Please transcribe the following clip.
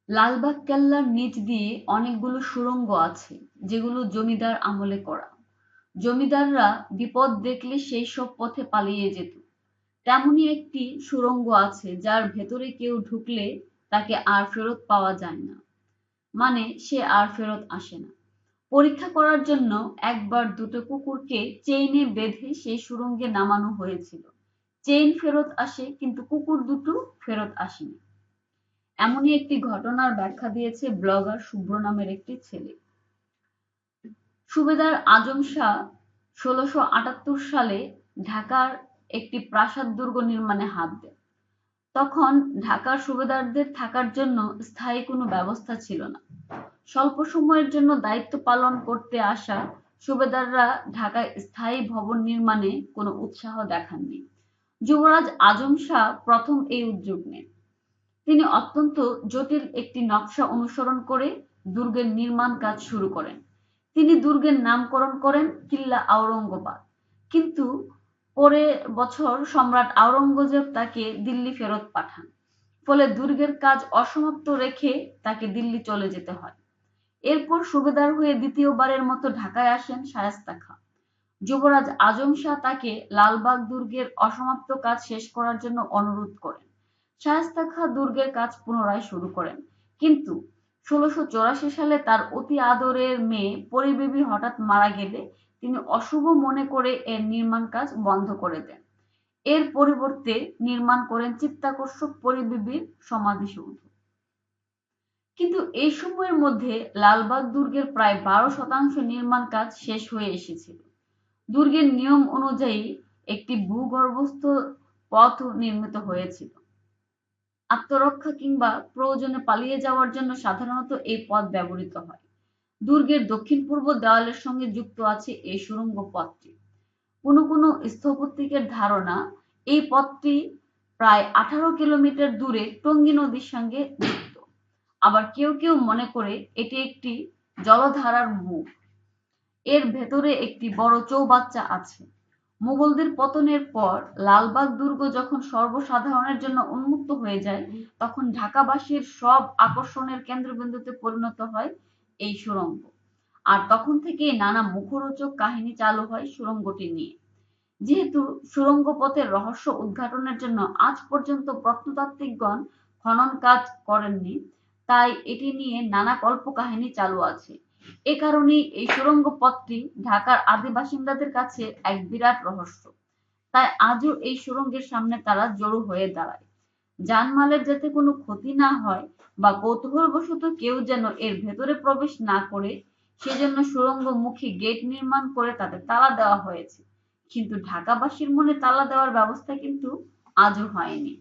লালবাগ কেল্লার নিচ দিয়ে অনেকগুলো সুড়ঙ্গ আছে, যেগুলো জমিদার আমলে করা। জমিদাররা বিপদ দেখলে সেই সব পথে পালিয়ে যেত। তেমনই একটি সুড়ঙ্গ আছে যার ভেতরে কেউ ঢুকলে তাকে আর ফেরত পাওয়া যায় না। মানে সে আর ফেরত আসে না। পরীক্ষা করার জন্য একবার দুটো কুকুরকে চেইনে বেঁধে সেই সুড়ঙ্গে নামানো হয়েছিল। চেইন ফেরত আসে, কিন্তু কুকুর দুটো ফেরত আসেনি। এমনই একটি ঘটনার ব্যাখ্যা দিয়েছে ব্লগার শুভ্র নামের একটি ছেলে। সুবেদার আজম শাহ ১৬৭৮ সালে ঢাকার একটি প্রাসাদ দুর্গ নির্মাণে হাত দেন। তখন ঢাকার সুবেদারদের থাকার জন্য স্থায়ী কোনো ব্যবস্থা ছিল না। স্বল্প সময়ের জন্য দায়িত্ব পালন করতে আসা সুবেদাররা ঢাকায় স্থায়ী ভবন নির্মাণে কোনো উৎসাহ দেখাননি। যুবরাজ আজম শাহ প্রথম এই উদ্যোগ নেন। তিনি অত্যন্ত জটিল একটি নকশা অনুসরণ করে দুর্গের নির্মাণ কাজ শুরু করেন। তিনি দুর্গের নামকরণ করেন কিল্লা আওরঙ্গাবাদ। কিন্তু পরের বছর সম্রাট আওরঙ্গজেব তাকে দিল্লি ফেরত পাঠান। ফলে দুর্গের কাজ অসমাপ্ত রেখে তাকে দিল্লি চলে যেতে হয়। এরপর সুবেদার হয়ে দ্বিতীয়বারের মতো ঢাকায় আসেন শায়েস্তা খাঁ। যুবরাজ আজম শাহ তাকে লালবাগ দুর্গের অসমাপ্ত কাজ শেষ করার জন্য অনুরোধ করেন। শায়েস্তা খাঁ দুর্গের কাজ পুনরায় শুরু করেন, কিন্তু ১৬৮৪ সালে তার অতি আদরের মেয়ে পরীবিবি হঠাৎ মারা গেলে তিনি অশুভ মনে করে এর নির্মাণ কাজ বন্ধ করে দেন। এর পরিবর্তে নির্মাণ করেন চিত্তাকর্ষক পরীবিবির সমাধিসৌধ। কিন্তু এই সময়ের মধ্যে লালবাগ দুর্গের প্রায় ১২% নির্মাণ কাজ শেষ হয়ে এসেছিল। দুর্গের নিয়ম অনুযায়ী একটি ভূগর্ভস্থ পথ নির্মিত হয়েছিল। আত্মরক্ষা কিংবা প্রয়োজনে পালিয়ে যাওয়ার জন্য সাধারণত এই পথ ব্যবহৃত হয়। দুর্গের দক্ষিণ-পূর্ব দেওয়ালের সঙ্গে যুক্ত আছে এই সুড়ঙ্গ পথটি। কোনো কোনো স্থপতিকের ধারণা এই পথটি প্রায় ১৮ কিলোমিটার দূরে টঙ্গী নদীর সঙ্গে যুক্ত। আবার কেউ কেউ মনে করে এটি একটি জলধারার মুখ। এর ভেতরে একটি বড় চৌবাচ্চা আছে। মুঘলদের পতনের পর লালবাগ দুর্গ যখন সর্বসাধারণের জন্য উন্মুক্ত হয়ে যায়, তখন ঢাকাবাসীর সব আকর্ষণের কেন্দ্রবিন্দুতে পরিণত হয় এই সুড়ঙ্গ। আর তখন থেকেই নানা মুখরোচক কাহিনী চালু হয় সুড়ঙ্গটি নিয়ে। যেহেতু সুড়ঙ্গ পথের রহস্য উদ্ঘাটনের জন্য আজ পর্যন্ত প্রত্নতাত্ত্বিকগণ খনন কাজ করেননি, তাই এটি নিয়ে নানা কল্পকাহিনী চালু আছে। এ কারণেই এই সুড়ঙ্গ পথটি ঢাকার আদি বাসিন্দাদের কাছে এক বিরাট রহস্য। তাই আজও এই সুড়ঙ্গের সামনে তারা জড়ো হয়ে দাঁড়ায়। জানমালের যাতে কোনো ক্ষতি না হয় বা কৌতূহলবশত কেউ যেন এর ভেতরে প্রবেশ না করে, সেজন্য সুড়ঙ্গমুখী গেট নির্মাণ করে তাতে তালা দেওয়া হয়েছে। কিন্তু ঢাকাবাসীর মনে তালা দেওয়ার ব্যবস্থা কিন্তু আজও হয়নি।